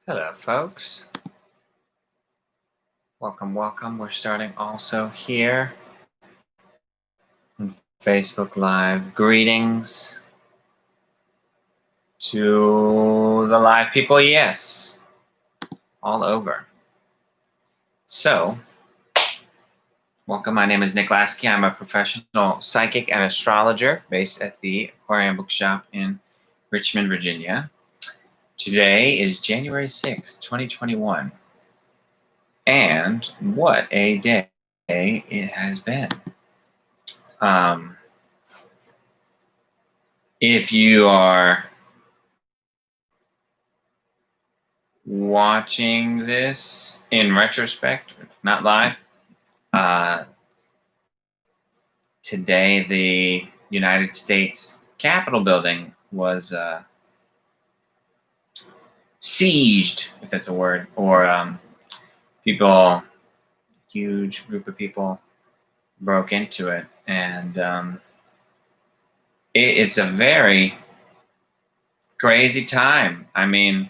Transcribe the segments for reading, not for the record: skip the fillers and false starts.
Hello, folks. Welcome. We're starting also here on Facebook Live. Greetings to the live people. Yes, all over. So, welcome. My name is Nick Lasky. I'm a professional psychic and astrologer based at the Aquarian Bookshop in Richmond, Virginia. Today is January 6th, 2021. And what a day it has been. If you are watching this in retrospect, not live, today the United States Capitol building was sieged, if that's a word, or huge group of people broke into it, and it's a very crazy time. I mean,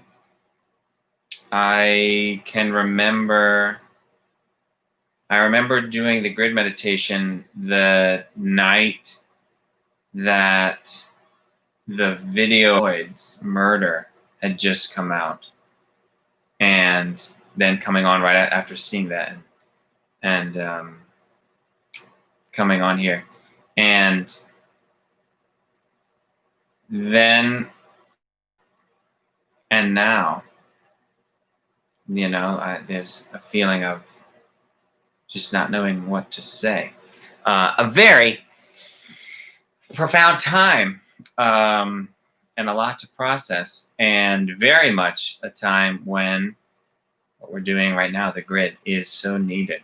I remember doing the grid meditation the night that the video murder had just come out, and then coming on right after seeing that, and coming on here, and then and now, there's a feeling of just not knowing what to say. A very profound time, and a lot to process, and very much a time when what we're doing right now, the grid, is so needed.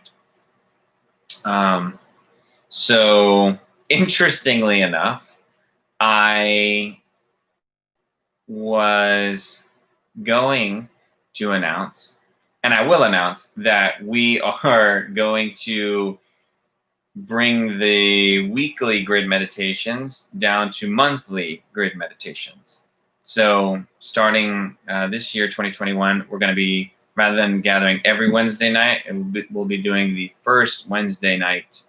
So interestingly enough, I was going to announce, and I will announce, that we are going to bring the weekly grid meditations down to monthly grid meditations. So starting this year, 2021, we're going to be, rather than gathering every Wednesday night, we'll be doing the first Wednesday night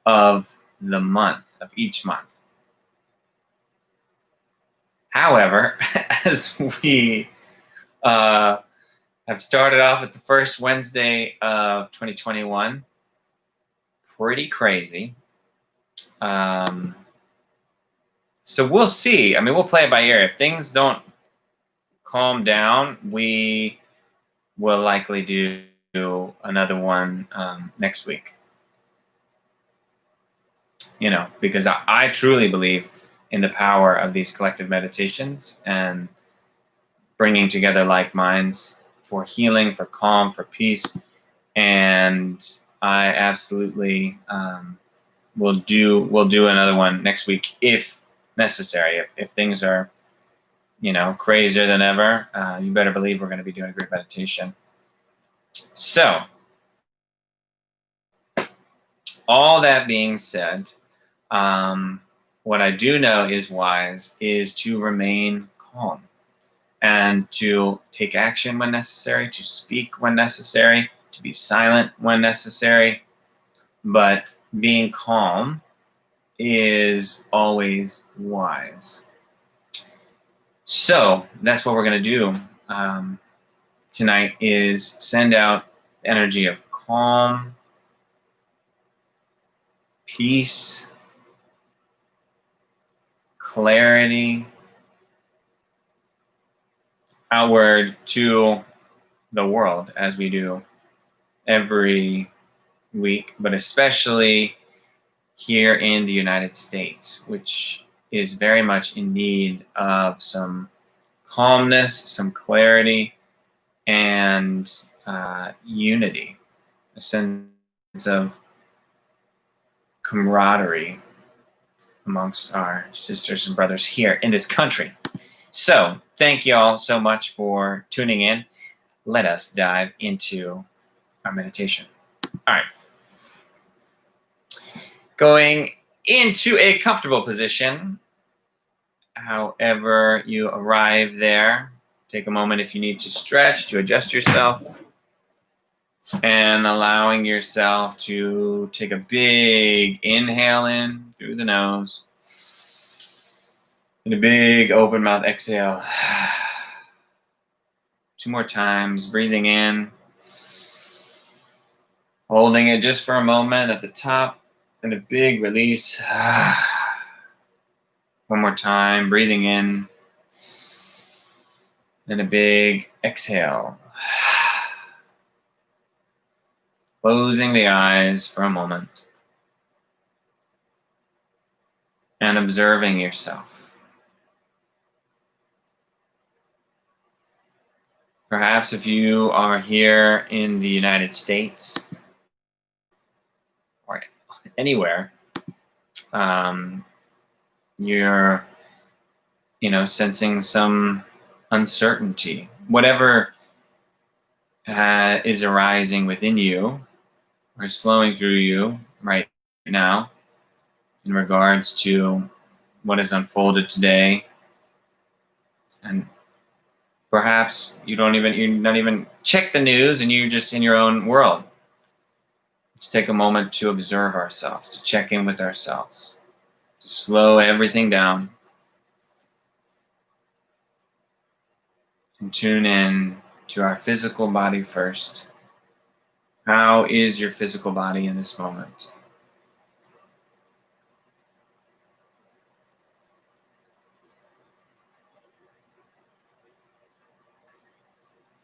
of the month, of each month. However, as we have started off with the first Wednesday of 2021, pretty crazy. So we'll see. I mean, we'll play it by ear. If things don't calm down, we will likely do another one next week. Because I truly believe in the power of these collective meditations and bringing together like minds for healing, for calm, for peace. And I absolutely will do another one next week if necessary. If things are, crazier than ever, you better believe we're going to be doing a grid meditation. So, all that being said, what I do know is wise is to remain calm and to take action when necessary, to speak when necessary, to be silent when necessary. But being calm is always wise. So that's what we're going to do tonight, is send out the energy of calm, peace, clarity outward to the world, as we do every week, but especially here in the United States, which is very much in need of some calmness, some clarity, and unity, a sense of camaraderie amongst our sisters and brothers here in this country. So thank you all so much for tuning in. Let us dive into our meditation. All right. Going into a comfortable position, however you arrive there. Take a moment if you need to stretch, to adjust yourself, and allowing yourself to take a big inhale in through the nose and a big open mouth exhale. 2 more times, breathing in, holding it just for a moment at the top, and a big release. 1 more time, breathing in, and a big exhale. Closing the eyes for a moment and observing yourself. Perhaps if you are here in the United States or anywhere, you're, sensing some uncertainty. Whatever is arising within you or is flowing through you right now in regards to what has unfolded today, and perhaps you're not even check the news and you're just in your own world. Let's take a moment to observe ourselves, to check in with ourselves, to slow everything down and tune in to our physical body first. How is your physical body in this moment?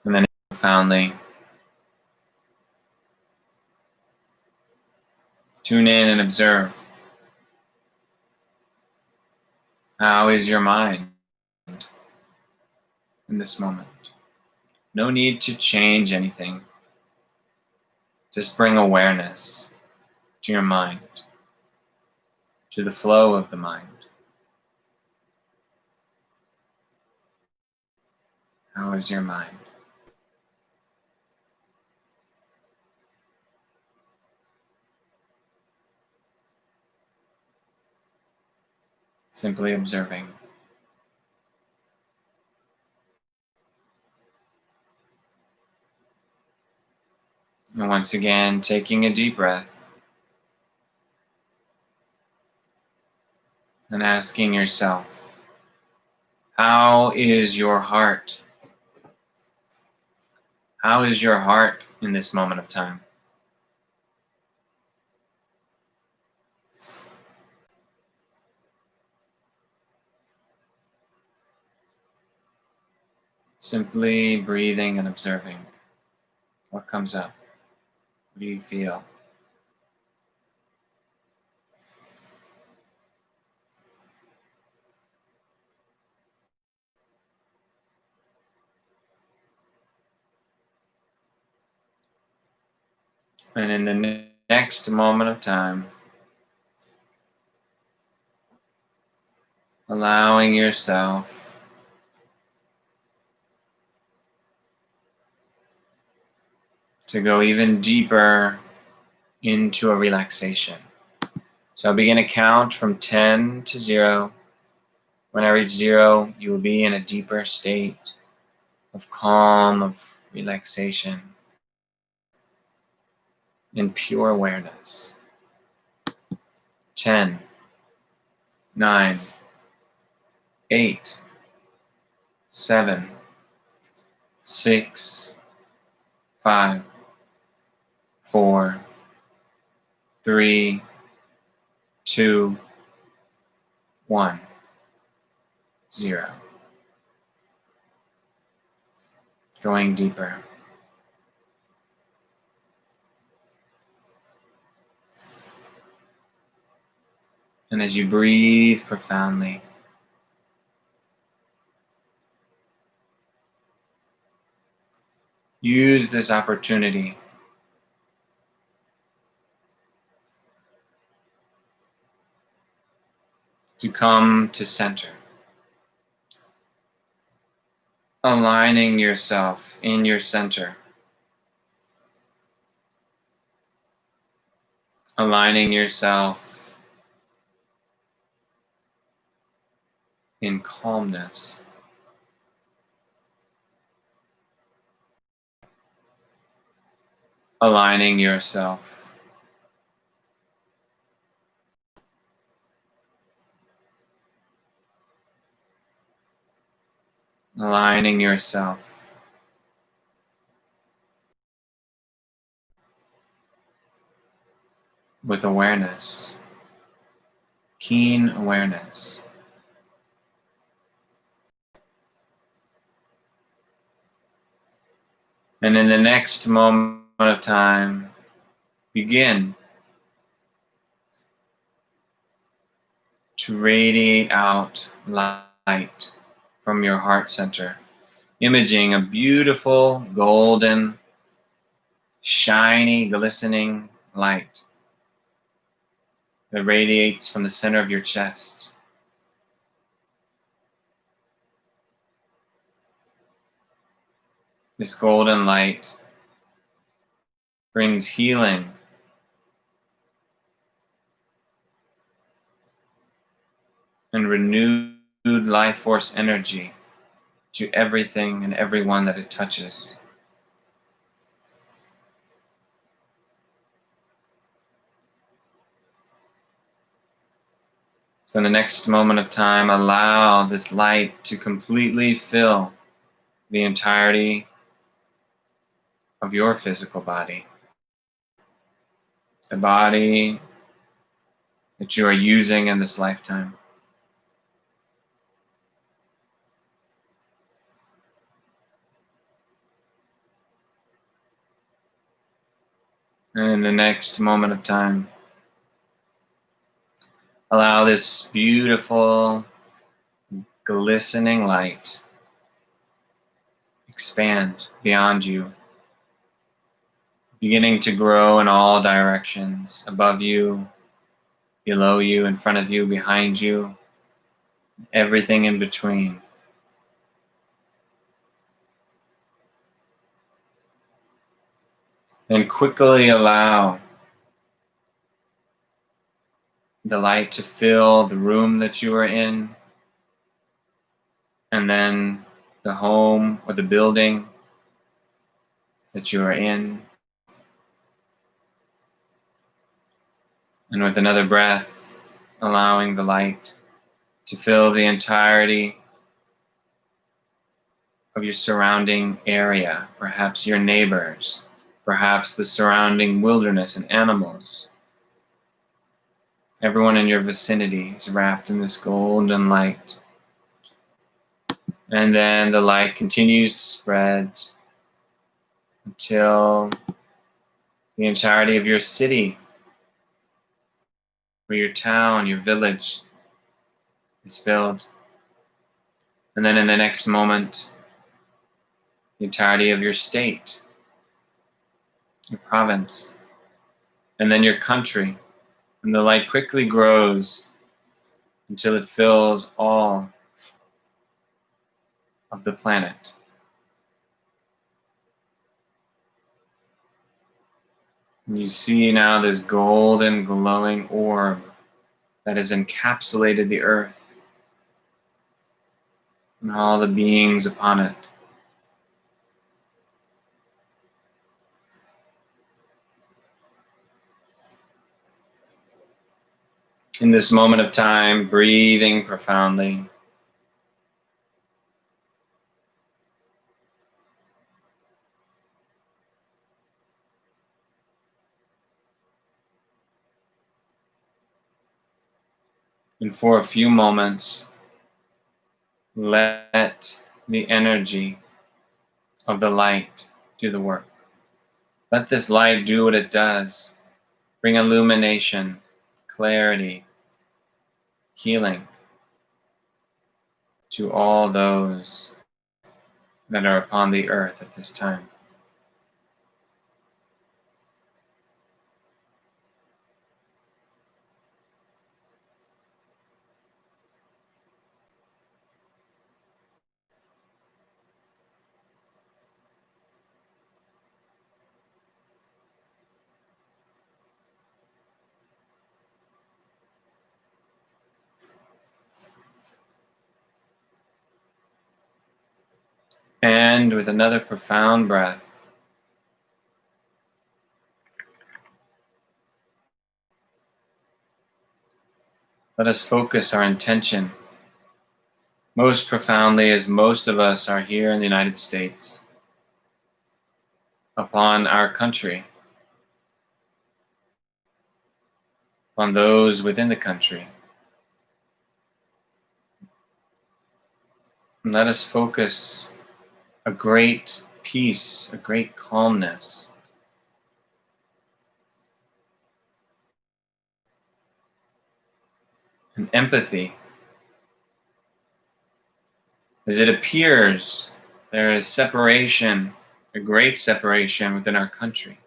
And then profoundly tune in and observe. How is your mind in this moment? No need to change anything. Just bring awareness to your mind, to the flow of the mind. How is your mind? Simply observing. And once again, taking a deep breath and asking yourself, how is your heart? How is your heart in this moment of time? Simply breathing and observing. What comes up? What do you feel? And in the next moment of time, allowing yourself to go even deeper into a relaxation. So I'll begin to count from 10 to 0. When I reach 0, you will be in a deeper state of calm, of relaxation, in pure awareness. 10, 9, 8, 7, 6, 5, 4, 3, 2, 1, 0. Going deeper. And as you breathe profoundly, use this opportunity to come to center, aligning yourself in your center, aligning yourself in calmness, aligning yourself. Aligning yourself with awareness, keen awareness. And in the next moment of time, begin to radiate out light from your heart center, imaging a beautiful, golden, shiny, glistening light that radiates from the center of your chest. This golden light brings healing and renewed life force energy to everything and everyone that it touches. So in the next moment of time, allow this light to completely fill the entirety of your physical body, the body that you are using in this lifetime. And in the next moment of time, allow this beautiful, glistening light expand beyond you, beginning to grow in all directions, above you, below you, in front of you, behind you, everything in between. And quickly allow the light to fill the room that you are in, and then the home or the building that you are in. And with another breath, allowing the light to fill the entirety of your surrounding area, perhaps your neighbors, perhaps the surrounding wilderness and animals. Everyone in your vicinity is wrapped in this golden light. And then the light continues to spread until the entirety of your city, or your town, your village is filled. And then in the next moment, the entirety of your state, your province, and then your country. And the light quickly grows until it fills all of the planet. And you see now this golden glowing orb that has encapsulated the earth and all the beings upon it. In this moment of time, breathing profoundly. And for a few moments, let the energy of the light do the work. Let this light do what it does. Bring illumination, clarity, healing to all those that are upon the earth at this time. And with another profound breath, Let us focus our intention most profoundly, as most of us are here in the United States, upon our country, on those within the country. And let us focus a great peace, a great calmness, and empathy. As it appears, there is separation, a great separation within our country.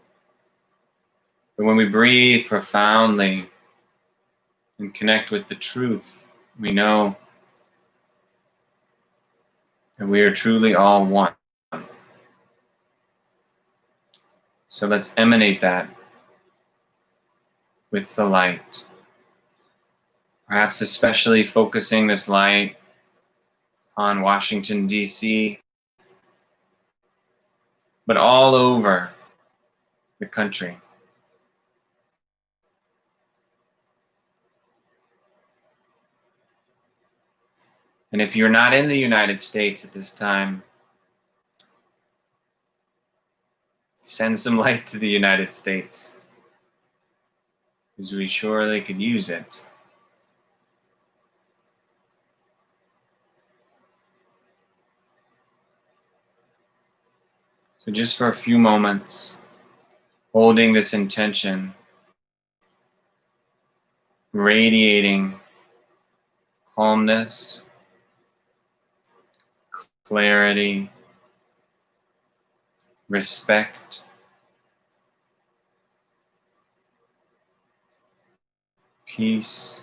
But when we breathe profoundly and connect with the truth, we know that we are truly all one. So let's emanate that with the light. Perhaps especially focusing this light on Washington, D.C., but all over the country. And if you're not in the United States at this time, send some light to the United States, because we surely could use it. So just for a few moments, holding this intention, radiating calmness, clarity, respect, peace,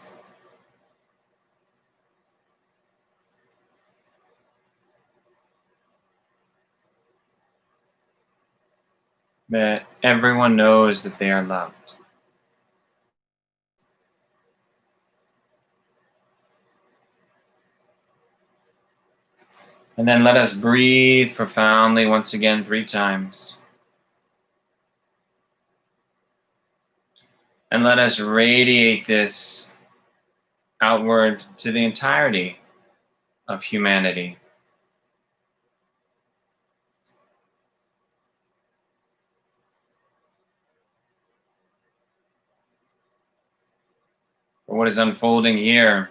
that everyone knows that they are loved. And then let us breathe profoundly once again 3 times. And let us radiate this outward to the entirety of humanity. For what is unfolding here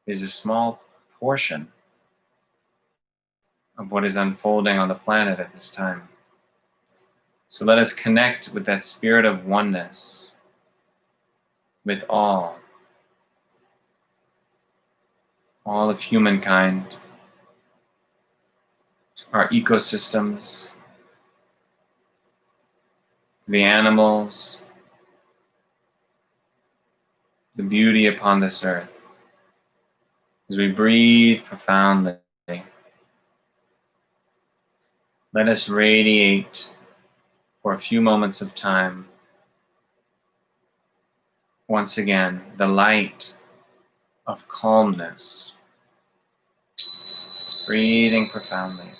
is a small portion of what is unfolding on the planet at this time. So let us connect with that spirit of oneness with all of humankind, our ecosystems, the animals, the beauty upon this earth. As we breathe profoundly, let us radiate for a few moments of time, once again, the light of calmness. Breathing profoundly.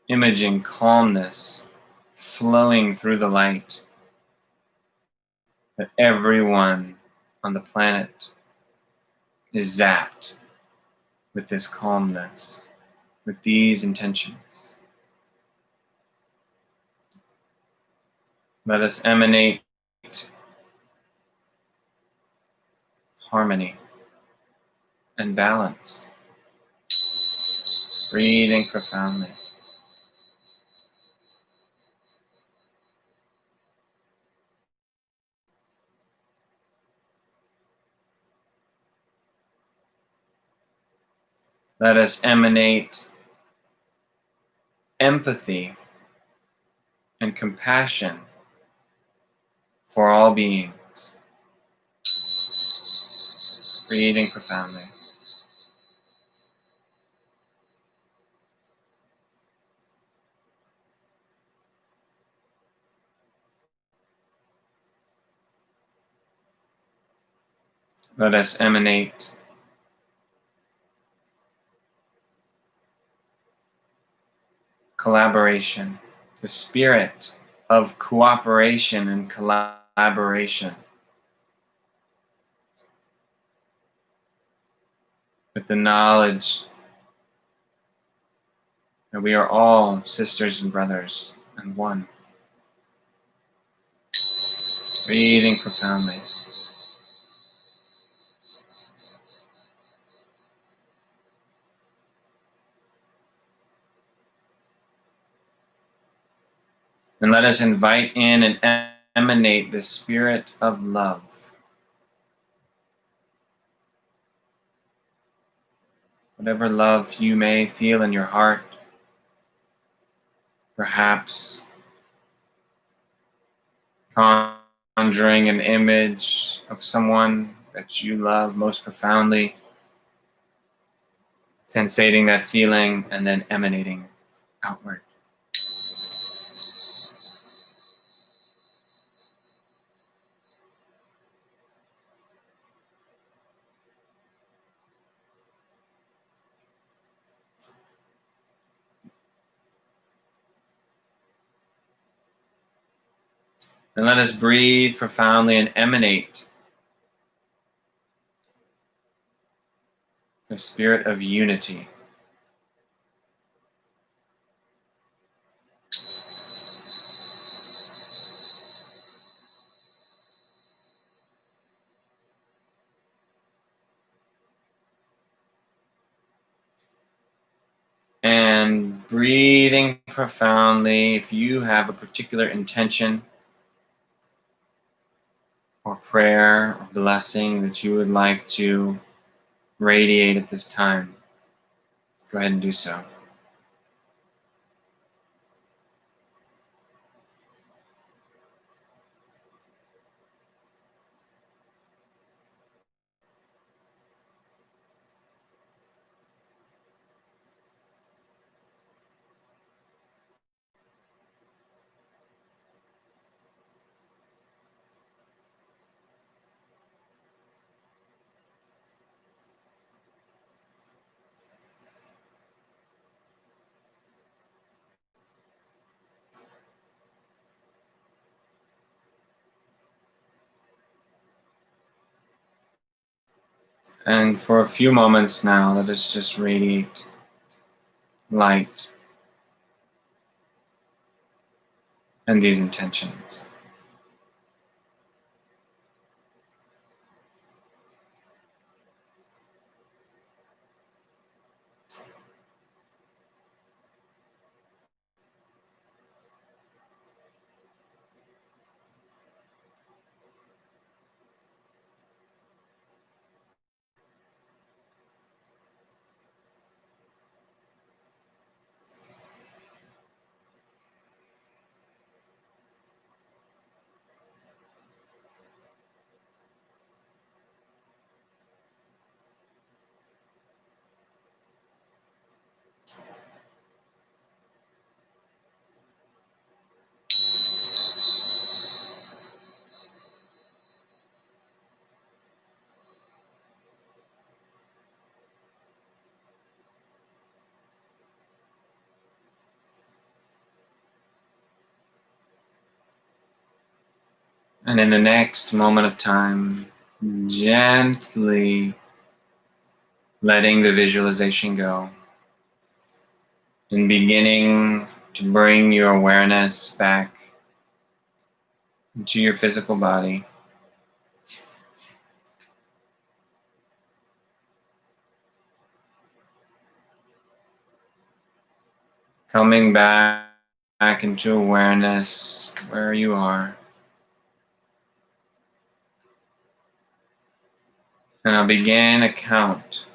Imaging calmness flowing through the light, that everyone on the planet is zapped with this calmness, with these intentions. Let us emanate harmony and balance. Breathing profoundly. Let us emanate empathy and compassion for all beings. Breathing profoundly. Let us emanate collaboration the spirit of cooperation and collaboration with the knowledge that we are all sisters and brothers and one. Breathing profoundly. And let us invite in and emanate the spirit of love. Whatever love you may feel in your heart, perhaps conjuring an image of someone that you love most profoundly, sensating that feeling and then emanating outward. And let us breathe profoundly and emanate the spirit of unity. And breathing profoundly, if you have a particular intention or prayer or blessing that you would like to radiate at this time, go ahead and do so. And for a few moments now, let us just radiate light and these intentions. And in the next moment of time, gently letting the visualization go and beginning to bring your awareness back into your physical body. Coming back into awareness where you are. And I'll begin a count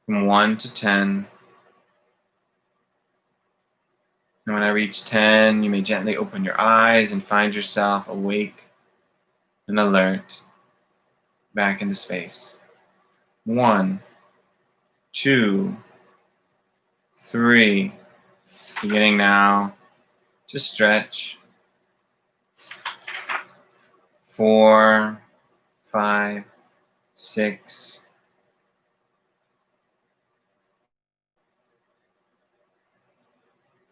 from 1 to 10. And when I reach 10, you may gently open your eyes and find yourself awake and alert back into space. 1, 2, 3. Beginning now to stretch. 4, 5, 6,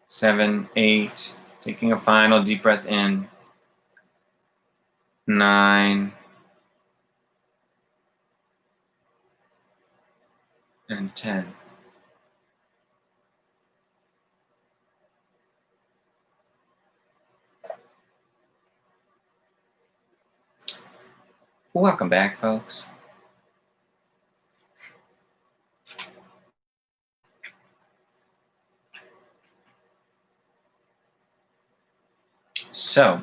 7, 8. Taking a final deep breath in. 9. And 10. Welcome back, folks. So,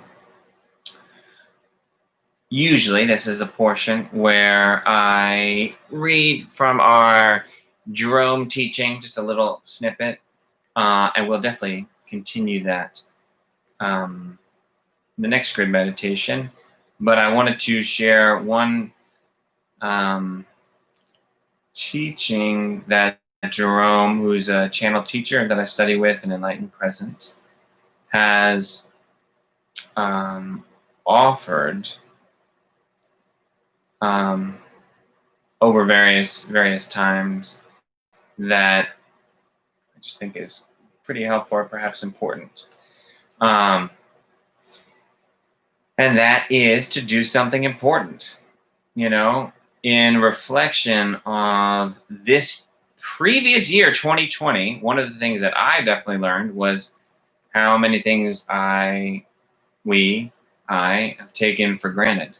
usually this is a portion where I read from our Jerome teaching, just a little snippet, and we'll definitely continue that the next grid meditation. But I wanted to share one teaching that Jerome, who's a channel teacher that I study with in Enlightened Presence, has offered over various times that I just think is pretty helpful or perhaps important. And that is to do something important. You know, in reflection of this previous year, 2020, one of the things that I definitely learned was how many things I have taken for granted.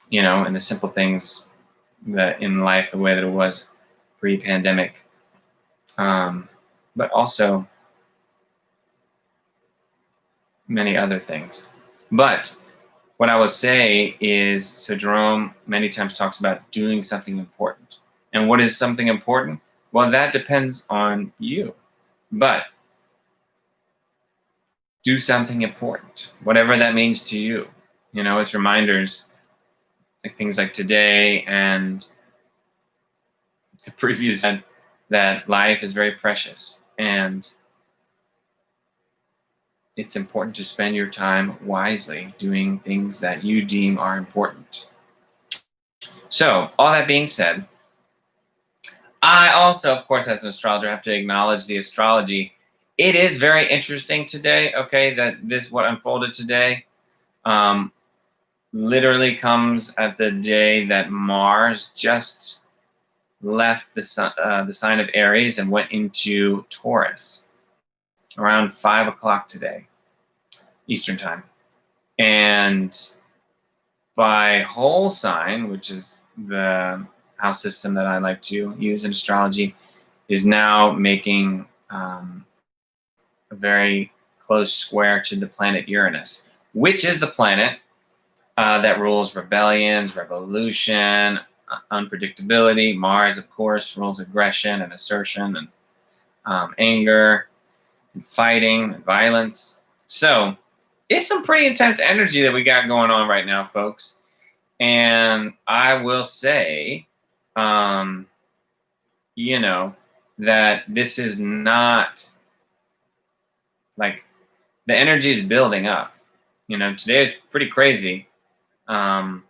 You know, and the simple things that in life, the way that it was pre-pandemic, but also many other things. But what I will say is, so Jerome many times talks about doing something important. And what is something important? Well, that depends on you. But do something important, whatever that means to you. You know, it's reminders, like things like today and the previous, that life is very precious. And it's important to spend your time wisely doing things that you deem are important. So, all that being said, I also, of course, as an astrologer, have to acknowledge the astrology. It is very interesting today, okay, that this, what unfolded today, literally comes at the day that Mars just left the sign of Aries and went into Taurus around 5 o'clock today, Eastern time. And by whole sign, which is the house system that I like to use in astrology, is now making a very close square to the planet Uranus, which is the planet that rules rebellions, revolution, unpredictability. Mars, of course, rules aggression and assertion and anger and fighting and violence. So it's some pretty intense energy that we got going on right now, folks. And I will say, you know, that this is not like the energy is building up. You know, today is pretty crazy. But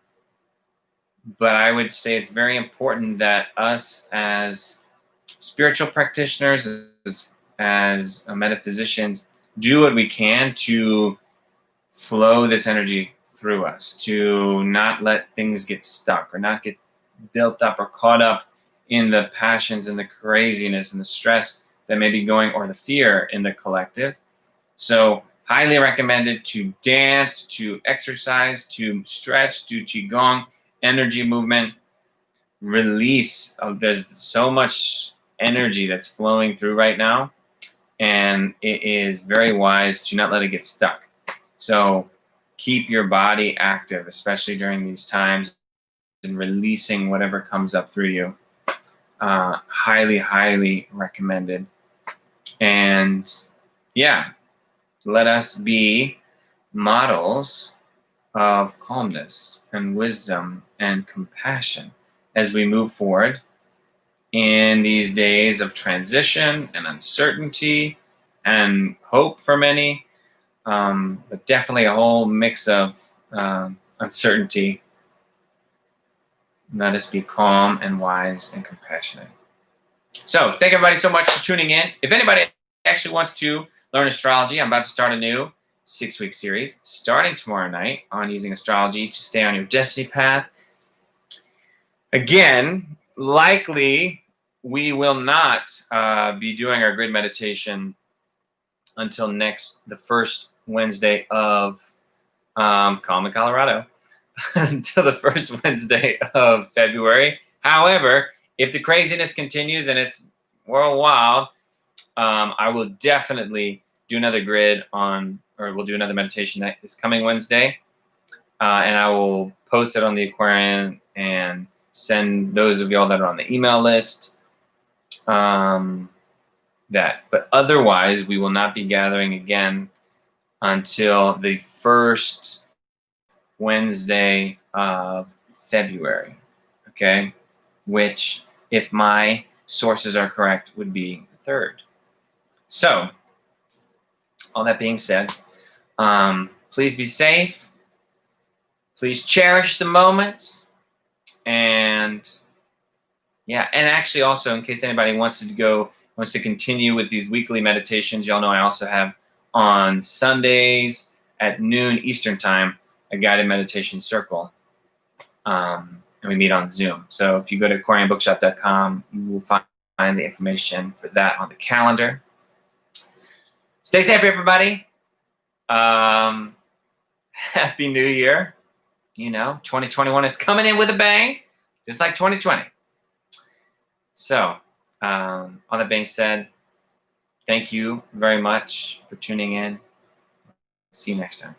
I would say it's very important that us as spiritual practitioners, as metaphysicians, do what we can to flow this energy through us, to not let things get stuck or not get built up or caught up in the passions and the craziness and the stress that may be going, or the fear in the collective. So highly recommended to dance, to exercise, to stretch, do qigong, energy movement, release. There's so much energy that's flowing through right now, and it is very wise to not let it get stuck. So keep your body active, especially during these times, and releasing whatever comes up through you. Highly, highly recommended. And yeah, let us be models of calmness and wisdom and compassion as we move forward in these days of transition and uncertainty and hope for many, but definitely a whole mix of uncertainty. Let us be calm and wise and compassionate. So thank everybody so much for tuning in. If anybody actually wants to learn astrology. I'm about to start a new 6-week series starting tomorrow night on using astrology to stay on your destiny path. Again, likely we will not be doing our grid meditation until the first Wednesday of calm in Colorado, until the first Wednesday of February. However, if the craziness continues and it's worldwide, I will definitely do another grid we'll do another meditation that is coming Wednesday, and I will post it on the Aquarian and send those of y'all that are on the email list that. But otherwise, we will not be gathering again until the first Wednesday of February, okay? Which, if my sources are correct, would be the 3rd. So, all that being said, please be safe. Please cherish the moments. And yeah, and actually also, in case anybody wants to continue with these weekly meditations, y'all know I also have on Sundays at noon Eastern time a guided meditation circle. And we meet on Zoom. So if you go to aquarianbookshop.com, you will find the information for that on the calendar. Stay safe, everybody. Happy New Year. 2021 is coming in with a bang, just like 2020. So, all that being said, thank you very much for tuning in. See you next time.